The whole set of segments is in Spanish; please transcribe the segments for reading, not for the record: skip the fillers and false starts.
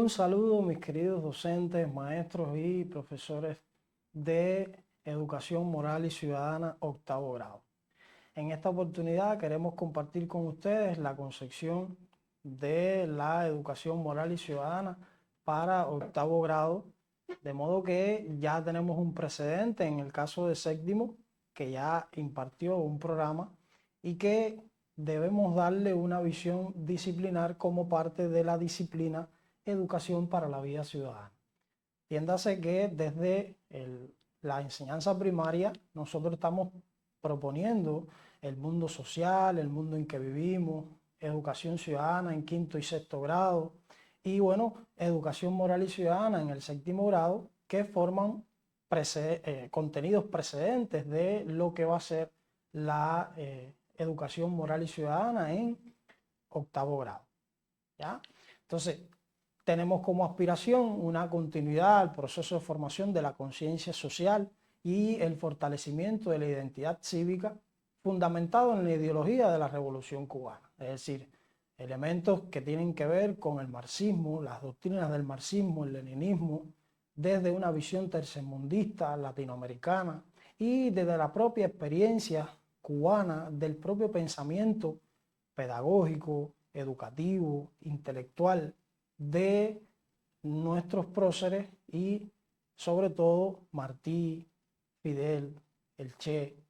Un saludo, mis queridos docentes, maestros y profesores de Educación Moral y Ciudadana, octavo grado. En esta oportunidad queremos compartir con ustedes la concepción de la educación moral y ciudadana para octavo grado, de modo que ya tenemos un precedente en el caso de séptimo, que ya impartió un programa y que debemos darle una visión disciplinar como parte de la disciplina Educación para la Vida Ciudadana. Entiéndase que desde la enseñanza primaria nosotros estamos proponiendo el mundo social, el mundo en que vivimos, educación ciudadana en quinto y sexto grado y bueno, educación moral y ciudadana en el séptimo grado, que forman contenidos precedentes de lo que va a ser la educación moral y ciudadana en octavo grado. ¿Ya? Entonces, tenemos como aspiración una continuidad al proceso de formación de la conciencia social y el fortalecimiento de la identidad cívica fundamentado en la ideología de la Revolución Cubana, es decir, elementos que tienen que ver con el marxismo, las doctrinas del marxismo, el leninismo, desde una visión tercermundista latinoamericana y desde la propia experiencia cubana del propio pensamiento pedagógico, educativo, intelectual de nuestros próceres y sobre todo Martí, Fidel, el Che,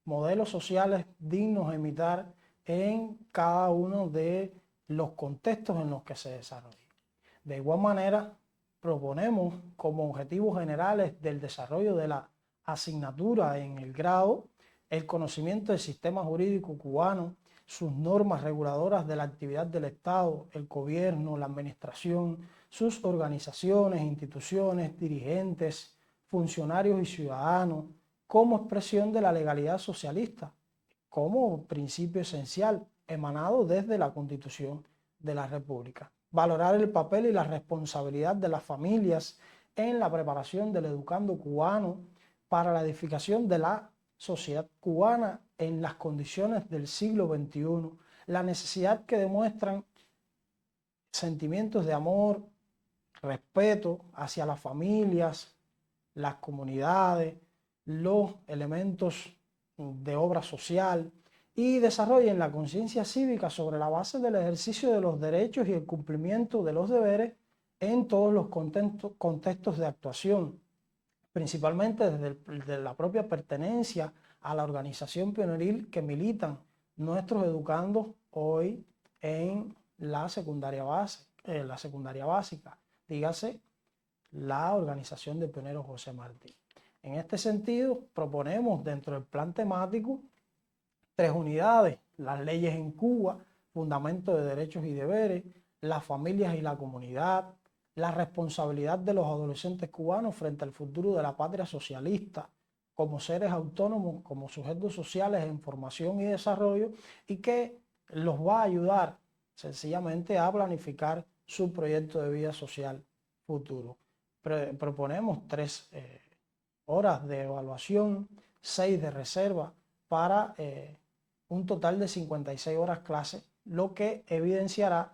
modelos sociales dignos de imitar en cada uno de los contextos en los que se desarrolla. De igual manera, proponemos como objetivos generales del desarrollo de la asignatura en el grado el conocimiento del sistema jurídico cubano, sus normas reguladoras de la actividad del Estado, el gobierno, la administración, sus organizaciones, instituciones, dirigentes, funcionarios y ciudadanos, como expresión de la legalidad socialista, como principio esencial emanado desde la Constitución de la República. Valorar el papel y la responsabilidad de las familias en la preparación del educando cubano para la edificación de la sociedad cubana en las condiciones del siglo XXI, la necesidad que demuestran sentimientos de amor, respeto hacia las familias, las comunidades, los elementos de obra social y desarrollen la conciencia cívica sobre la base del ejercicio de los derechos y el cumplimiento de los deberes en todos los contextos de actuación, principalmente desde la propia pertenencia a la organización pioneril que militan nuestros educandos hoy en la secundaria básica, dígase la Organización de Pioneros José Martí. En este sentido, proponemos dentro del plan temático 3 unidades: las leyes en Cuba, fundamento de derechos y deberes, las familias y la comunidad, la responsabilidad de los adolescentes cubanos frente al futuro de la patria socialista, como seres autónomos, como sujetos sociales en formación y desarrollo, y que los va a ayudar sencillamente a planificar su proyecto de vida social futuro. Proponemos 3 horas de evaluación, 6 de reserva para un total de 56 horas clase, lo que evidenciará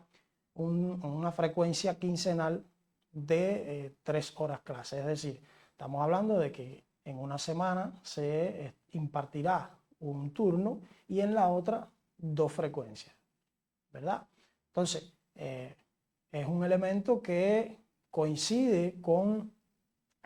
una frecuencia quincenal de 3 horas clase. Es decir, estamos hablando de que en una semana se impartirá un turno y en la otra 2 frecuencias, ¿verdad? Entonces, es un elemento que coincide con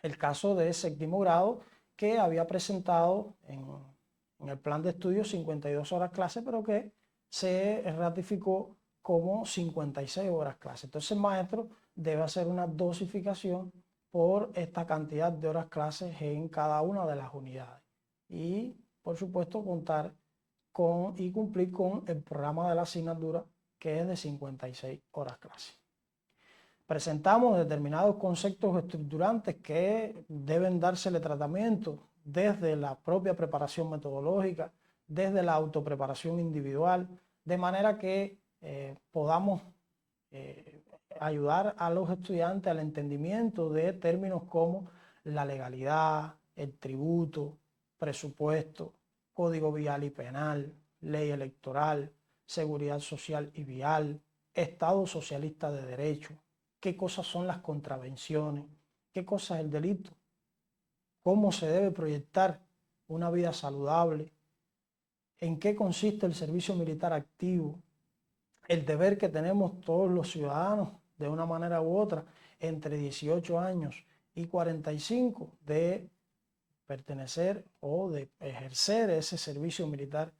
el caso de séptimo grado, que había presentado en el plan de estudio 52 horas clase, pero que se ratificó como 56 horas clase. Entonces el maestro debe hacer una dosificación por esta cantidad de horas clases en cada una de las unidades. Y por supuesto contar con y cumplir con el programa de la asignatura, que es de 56 horas clase. Presentamos determinados conceptos estructurantes que deben dársele tratamiento desde la propia preparación metodológica, desde la autopreparación individual, de manera que podamos ayudar a los estudiantes al entendimiento de términos como la legalidad, el tributo, presupuesto, código vial y penal, ley electoral, seguridad social y vial, Estado socialista de derecho, qué cosas son las contravenciones, qué cosa es el delito, cómo se debe proyectar una vida saludable, en qué consiste el servicio militar activo, el deber que tenemos todos los ciudadanos de una manera u otra entre 18 años y 45 de pertenecer o de ejercer ese servicio militar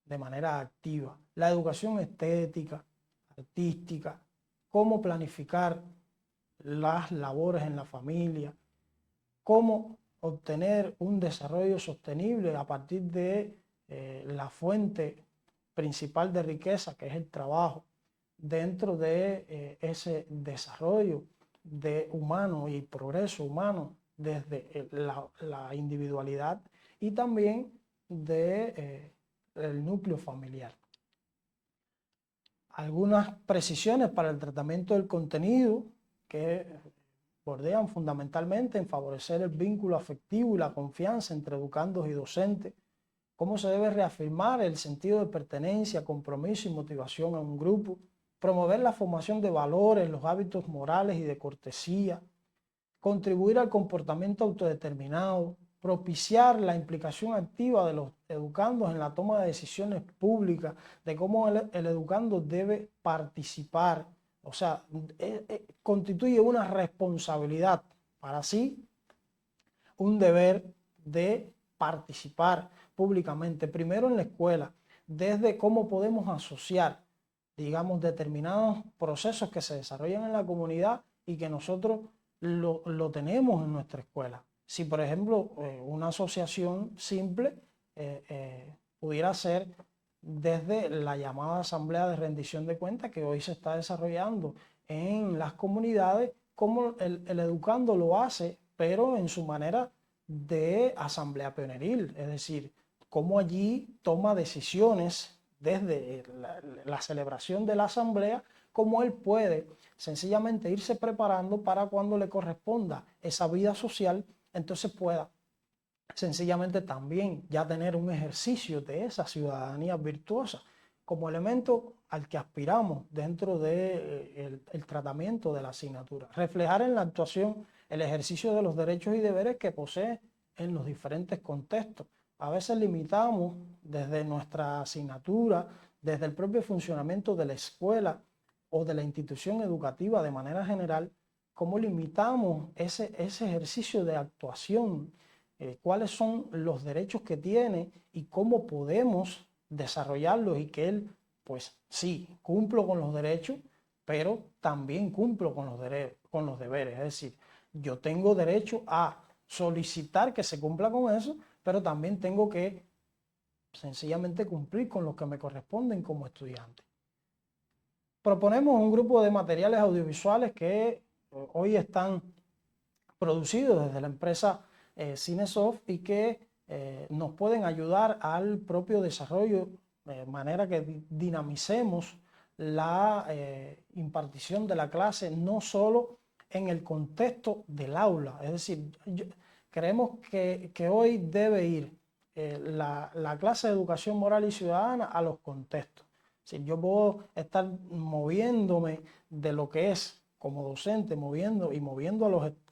de manera activa. La educación estética, artística, cómo planificar las labores en la familia, cómo obtener un desarrollo sostenible a partir de la fuente principal de riqueza, que es el trabajo, dentro de ese desarrollo humano y progreso humano desde la individualidad y también del núcleo familiar. Algunas precisiones para el tratamiento del contenido que bordean fundamentalmente en favorecer el vínculo afectivo y la confianza entre educandos y docentes, cómo se debe reafirmar el sentido de pertenencia, compromiso y motivación a un grupo, promover la formación de valores, los hábitos morales y de cortesía, contribuir al comportamiento autodeterminado, propiciar la implicación activa de los educandos en la toma de decisiones públicas, de cómo el educando debe participar. O sea, constituye una responsabilidad para sí, un deber de participar públicamente, primero en la escuela, desde cómo podemos asociar, digamos, determinados procesos que se desarrollan en la comunidad y que nosotros lo tenemos en nuestra escuela. Si, por ejemplo, una asociación simple pudiera ser desde la llamada asamblea de rendición de cuentas que hoy se está desarrollando en las comunidades, como el educando lo hace, pero en su manera de asamblea pioneril, es decir, cómo allí toma decisiones desde la celebración de la asamblea, cómo él puede sencillamente irse preparando para cuando le corresponda esa vida social, entonces pueda sencillamente también ya tener un ejercicio de esa ciudadanía virtuosa como elemento al que aspiramos dentro del tratamiento de la asignatura. Reflejar en la actuación el ejercicio de los derechos y deberes que posee en los diferentes contextos. A veces limitamos desde nuestra asignatura, desde el propio funcionamiento de la escuela o de la institución educativa de manera general, cómo limitamos ese ejercicio de actuación, cuáles son los derechos que tiene y cómo podemos desarrollarlos y que él, pues sí, cumplo con los derechos, pero también cumplo con los deberes. Es decir, yo tengo derecho a solicitar que se cumpla con eso, pero también tengo que sencillamente cumplir con lo que me corresponden como estudiante. Proponemos un grupo de materiales audiovisuales que hoy están producidos desde la empresa Cinesoft y que nos pueden ayudar al propio desarrollo, de manera que dinamicemos la impartición de la clase no solo en el contexto del aula. Es decir, creemos que hoy debe ir la clase de educación moral y ciudadana a los contextos. Si yo puedo estar moviéndome de lo que es como docente, moviendo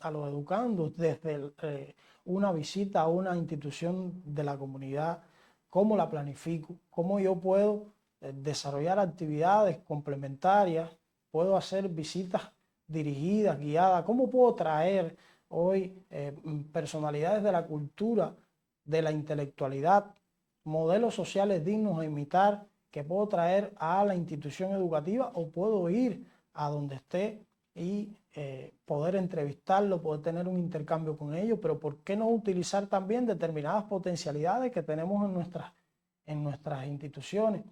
a los educandos desde una visita a una institución de la comunidad, cómo la planifico, cómo yo puedo desarrollar actividades complementarias, puedo hacer visitas dirigidas, guiadas, cómo puedo traer hoy personalidades de la cultura, de la intelectualidad, modelos sociales dignos a imitar, que puedo traer a la institución educativa o puedo ir a donde esté y poder entrevistarlo, poder tener un intercambio con ellos, pero ¿por qué no utilizar también determinadas potencialidades que tenemos en nuestras instituciones?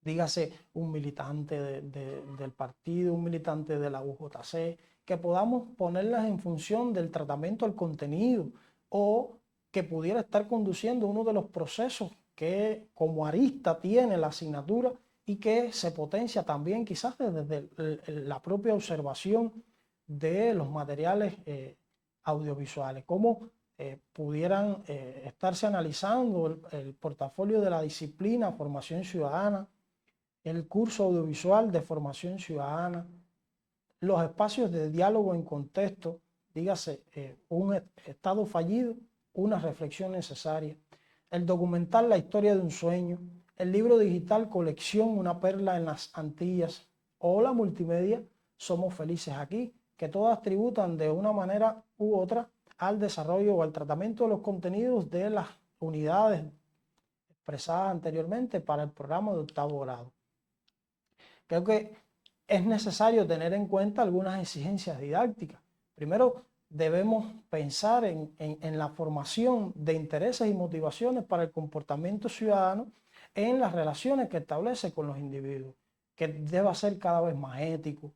Dígase un militante del partido, un militante de la UJC, que podamos ponerlas en función del tratamiento al contenido o que pudiera estar conduciendo uno de los procesos que como arista tiene la asignatura y que se potencia también quizás desde la propia observación de los materiales audiovisuales, cómo pudieran estarse analizando el portafolio de la disciplina Formación Ciudadana, el curso audiovisual de Formación Ciudadana, los espacios de diálogo en contexto, dígase, un estado fallido, una reflexión necesaria, el documental La historia de un sueño, el libro digital Colección, una perla en las Antillas, o la multimedia Somos felices aquí, que todas tributan de una manera u otra al desarrollo o al tratamiento de los contenidos de las unidades expresadas anteriormente para el programa de octavo grado. Creo que es necesario tener en cuenta algunas exigencias didácticas. Primero, debemos pensar en la formación de intereses y motivaciones para el comportamiento ciudadano en las relaciones que establece con los individuos, que deba ser cada vez más ético,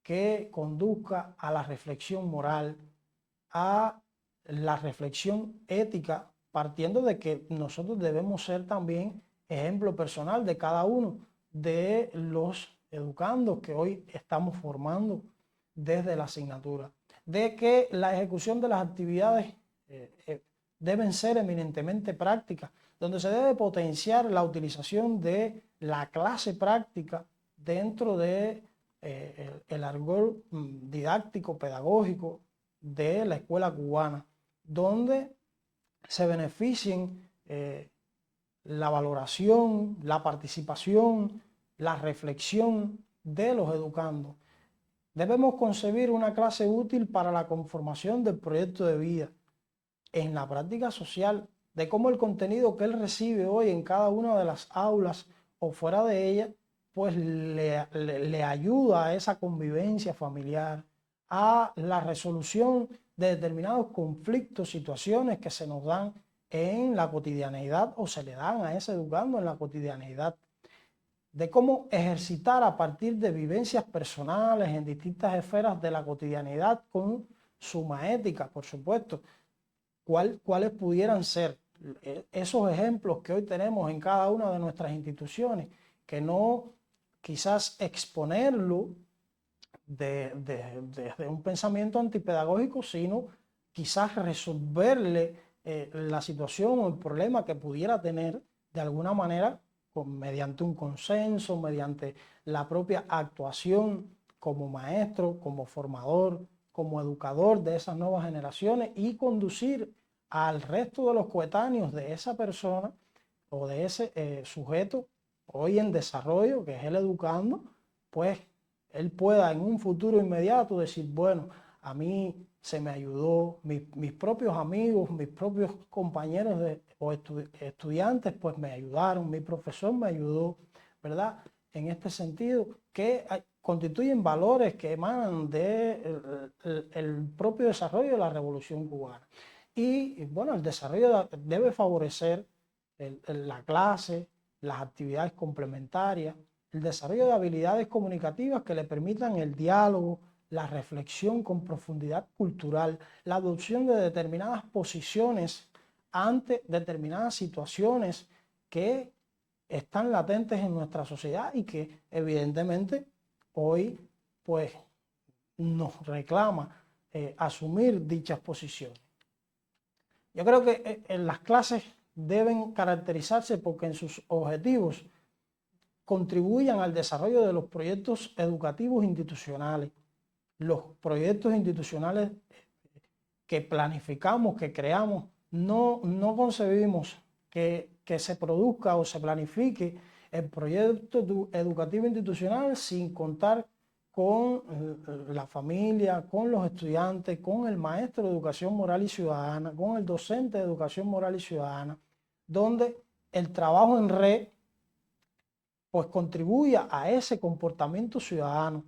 que conduzca a la reflexión moral, a la reflexión ética, partiendo de que nosotros debemos ser también ejemplo personal de cada uno de los educandos que hoy estamos formando desde la asignatura, de que la ejecución de las actividades deben ser eminentemente prácticas, donde se debe potenciar la utilización de la clase práctica dentro de el argot didáctico, pedagógico de la escuela cubana, donde se beneficien la valoración, la participación, la reflexión de los educandos. Debemos concebir una clase útil para la conformación del proyecto de vida en la práctica social, de cómo el contenido que él recibe hoy en cada una de las aulas o fuera de ella, pues le ayuda a esa convivencia familiar, a la resolución de determinados conflictos, situaciones que se nos dan en la cotidianeidad o se le dan a ese educando en la cotidianeidad, de cómo ejercitar a partir de vivencias personales en distintas esferas de la cotidianeidad con suma ética, por supuesto, cuáles pudieran ser esos ejemplos que hoy tenemos en cada una de nuestras instituciones, que no quizás exponerlo desde un pensamiento antipedagógico, sino quizás resolverle la situación o el problema que pudiera tener de alguna manera mediante un consenso, mediante la propia actuación como maestro, como formador, como educador de esas nuevas generaciones y conducir al resto de los coetáneos de esa persona o de ese sujeto hoy en desarrollo, que es el educando, pues él pueda en un futuro inmediato decir, bueno, a mí se me ayudó, mis propios amigos, mis propios compañeros o estudiantes, pues me ayudaron, mi profesor me ayudó, ¿verdad? En este sentido, que constituyen valores que emanan del propio desarrollo de la Revolución Cubana. Y bueno, el desarrollo debe favorecer la clase, las actividades complementarias, el desarrollo de habilidades comunicativas que le permitan el diálogo, la reflexión con profundidad cultural, la adopción de determinadas posiciones ante determinadas situaciones que están latentes en nuestra sociedad y que evidentemente hoy pues nos reclama asumir dichas posiciones. Yo creo que en las clases deben caracterizarse porque en sus objetivos contribuyan al desarrollo de los proyectos educativos institucionales. Los proyectos institucionales que planificamos, que creamos, no concebimos que se produzca o se planifique el proyecto educativo institucional sin contar con la familia, con los estudiantes, con el maestro de educación moral y ciudadana, con el docente de educación moral y ciudadana, donde el trabajo en red pues contribuya a ese comportamiento ciudadano,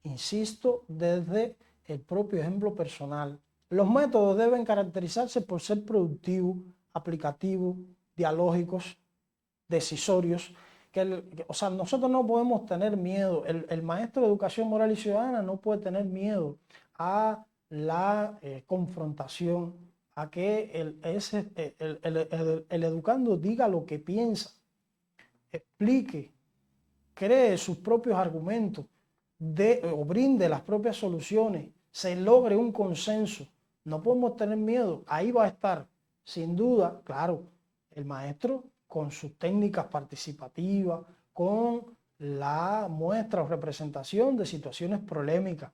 insisto, desde el propio ejemplo personal. Los métodos deben caracterizarse por ser productivos, aplicativos, dialógicos, decisorios, o sea, nosotros no podemos tener miedo, el maestro de educación moral y ciudadana no puede tener miedo a la confrontación, a que el educando diga lo que piensa, explique, cree sus propios argumentos, o brinde las propias soluciones, se logre un consenso. No podemos tener miedo, ahí va a estar, sin duda, claro, el maestro con sus técnicas participativas, con la muestra o representación de situaciones polémicas.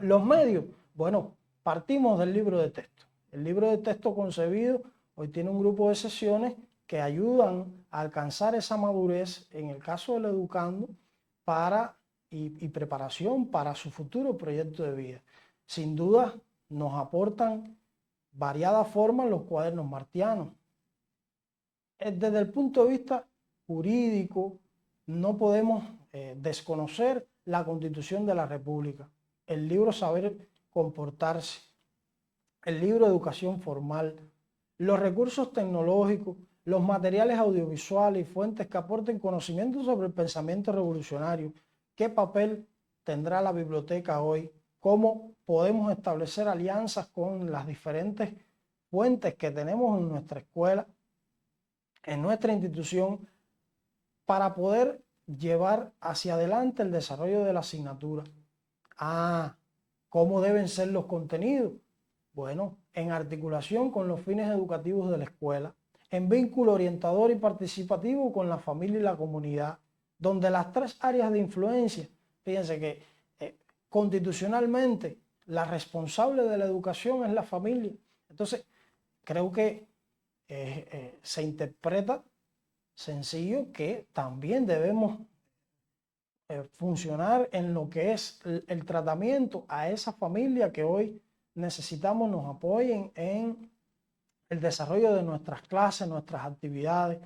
Los medios, bueno, partimos del libro de texto. El libro de texto concebido hoy tiene un grupo de sesiones que ayudan a alcanzar esa madurez, en el caso del educando, y preparación para su futuro proyecto de vida. Sin duda nos aportan variadas formas los cuadernos martianos. Desde el punto de vista jurídico, no podemos desconocer la Constitución de la República, el libro Saber Comportarse, el libro Educación Formal, los recursos tecnológicos, los materiales audiovisuales y fuentes que aporten conocimiento sobre el pensamiento revolucionario. ¿Qué papel tendrá la biblioteca hoy? ¿Cómo podemos establecer alianzas con las diferentes fuentes que tenemos en nuestra escuela, en nuestra institución, para poder llevar hacia adelante el desarrollo de la asignatura? ¿Cómo deben ser los contenidos? Bueno, en articulación con los fines educativos de la escuela, en vínculo orientador y participativo con la familia y la comunidad, donde las tres áreas de influencia, fíjense que constitucionalmente la responsable de la educación es la familia. Entonces, creo que se interpreta sencillo que también debemos funcionar en lo que es el tratamiento a esa familia que hoy necesitamos nos apoyen en el desarrollo de nuestras clases, nuestras actividades.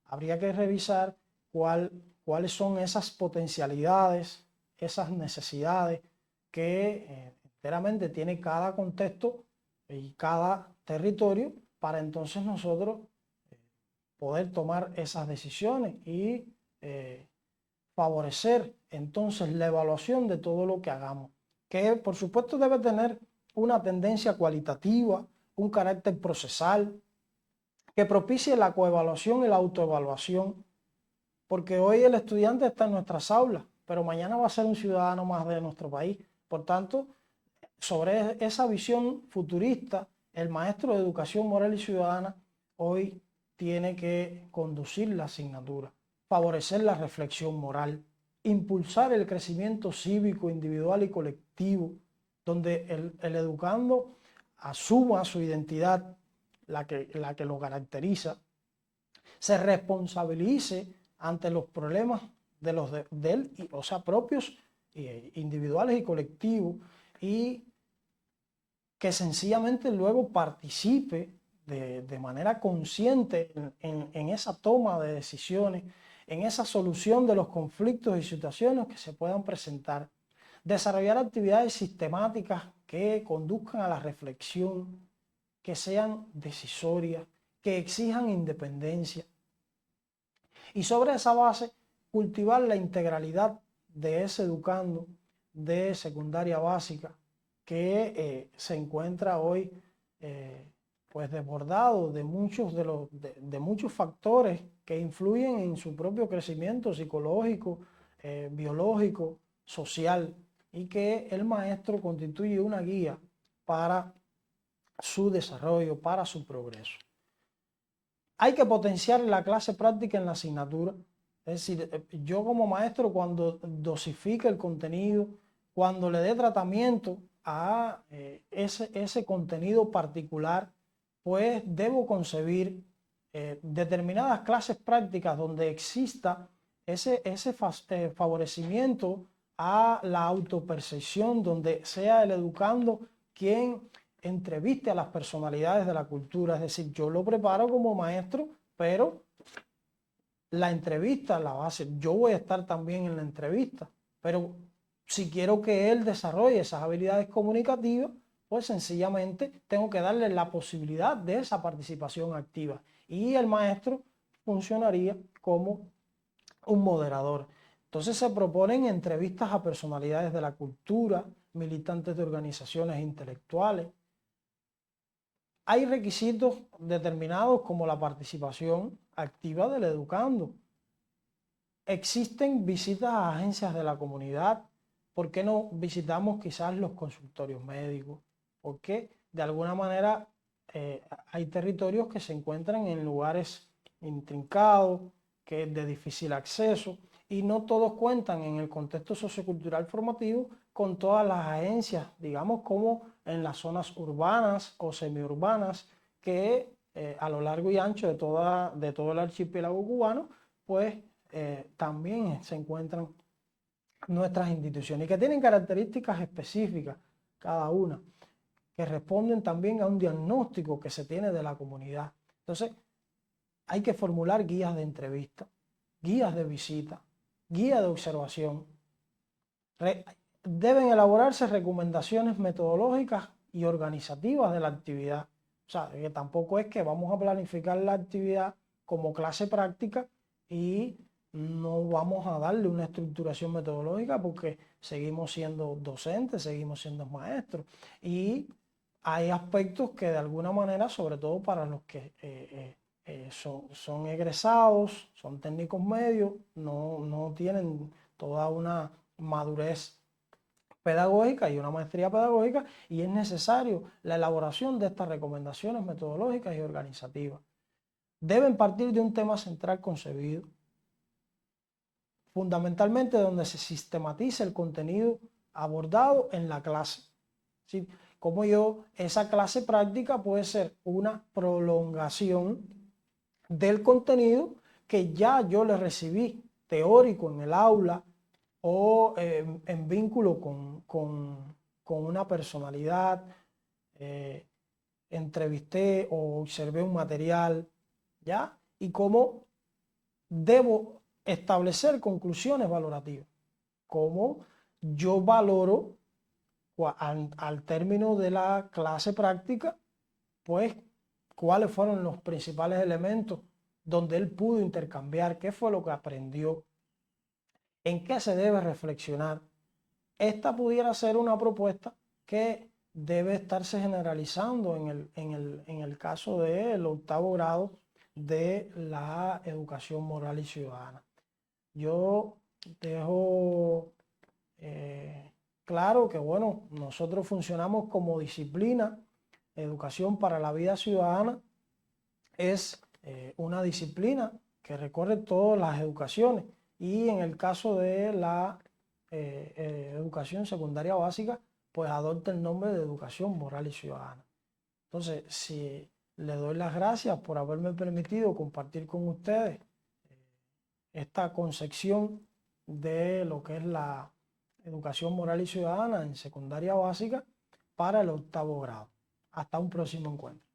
Habría que revisar cuáles son esas potencialidades, esas necesidades que enteramente tiene cada contexto y cada territorio para entonces nosotros poder tomar esas decisiones y favorecer entonces la evaluación de todo lo que hagamos, que por supuesto debe tener una tendencia cualitativa, un carácter procesal, que propicie la coevaluación y la autoevaluación, porque hoy el estudiante está en nuestras aulas, pero mañana va a ser un ciudadano más de nuestro país. Por tanto, sobre esa visión futurista, el maestro de educación moral y ciudadana hoy tiene que conducir la asignatura, favorecer la reflexión moral, impulsar el crecimiento cívico, individual y colectivo, donde el educando asuma su identidad, la que lo caracteriza, se responsabilice ante los problemas de él, o sea, propios, individuales y colectivos, y que sencillamente luego participe de manera consciente en esa toma de decisiones, en esa solución de los conflictos y situaciones que se puedan presentar. Desarrollar actividades sistemáticas que conduzcan a la reflexión, que sean decisorias, que exijan independencia. Y sobre esa base, cultivar la integralidad de ese educando de secundaria básica que se encuentra hoy pues desbordado de muchos factores que influyen en su propio crecimiento psicológico, biológico, social, y que el maestro constituye una guía para su desarrollo, para su progreso. Hay que potenciar la clase práctica en la asignatura. Es decir, yo como maestro, cuando dosifique el contenido, cuando le dé tratamiento a ese contenido particular, pues debo concebir determinadas clases prácticas donde exista ese favorecimiento a la autopercepción, donde sea el educando quien entreviste a las personalidades de la cultura. Es decir, yo lo preparo como maestro, pero la entrevista la va a hacer. Yo voy a estar también en la entrevista, pero si quiero que él desarrolle esas habilidades comunicativas, pues sencillamente tengo que darle la posibilidad de esa participación activa. Y el maestro funcionaría como un moderador. Entonces se proponen entrevistas a personalidades de la cultura, militantes de organizaciones intelectuales. Hay requisitos determinados como la participación activa del educando. Existen visitas a agencias de la comunidad. ¿Por qué no visitamos quizás los consultorios médicos? Porque de alguna manera hay territorios que se encuentran en lugares intrincados, que de difícil acceso, y no todos cuentan en el contexto sociocultural formativo con todas las agencias, digamos como en las zonas urbanas o semiurbanas que a lo largo y ancho de todo el archipiélago cubano, pues también se encuentran nuestras instituciones y que tienen características específicas cada una, que responden también a un diagnóstico que se tiene de la comunidad. Entonces, hay que formular guías de entrevista, guías de visita, guías de observación. Deben elaborarse recomendaciones metodológicas y organizativas de la actividad. O sea, que tampoco es que vamos a planificar la actividad como clase práctica y no vamos a darle una estructuración metodológica porque seguimos siendo docentes, seguimos siendo maestros. Y hay aspectos que de alguna manera, sobre todo para los que son egresados, son técnicos medios, no tienen toda una madurez pedagógica y una maestría pedagógica, y es necesario la elaboración de estas recomendaciones metodológicas y organizativas. Deben partir de un tema central concebido, fundamentalmente donde se sistematice el contenido abordado en la clase. ¿Sí? Como esa clase práctica puede ser una prolongación del contenido que ya yo le recibí teórico en el aula o en vínculo con una personalidad, entrevisté o observé un material, ¿ya? Y cómo debo establecer conclusiones valorativas, cómo yo valoro al término de la clase práctica, pues cuáles fueron los principales elementos donde él pudo intercambiar, qué fue lo que aprendió, en qué se debe reflexionar. Esta pudiera ser una propuesta que debe estarse generalizando en el caso del octavo grado de la educación moral y ciudadana. Yo dejo claro que, bueno, nosotros funcionamos como disciplina. Educación para la vida ciudadana es una disciplina que recorre todas las educaciones, y en el caso de la educación secundaria básica, pues adopta el nombre de educación moral y ciudadana. Entonces, si le doy las gracias por haberme permitido compartir con ustedes esta concepción de lo que es la educación moral y ciudadana en secundaria básica para el octavo grado. Hasta un próximo encuentro.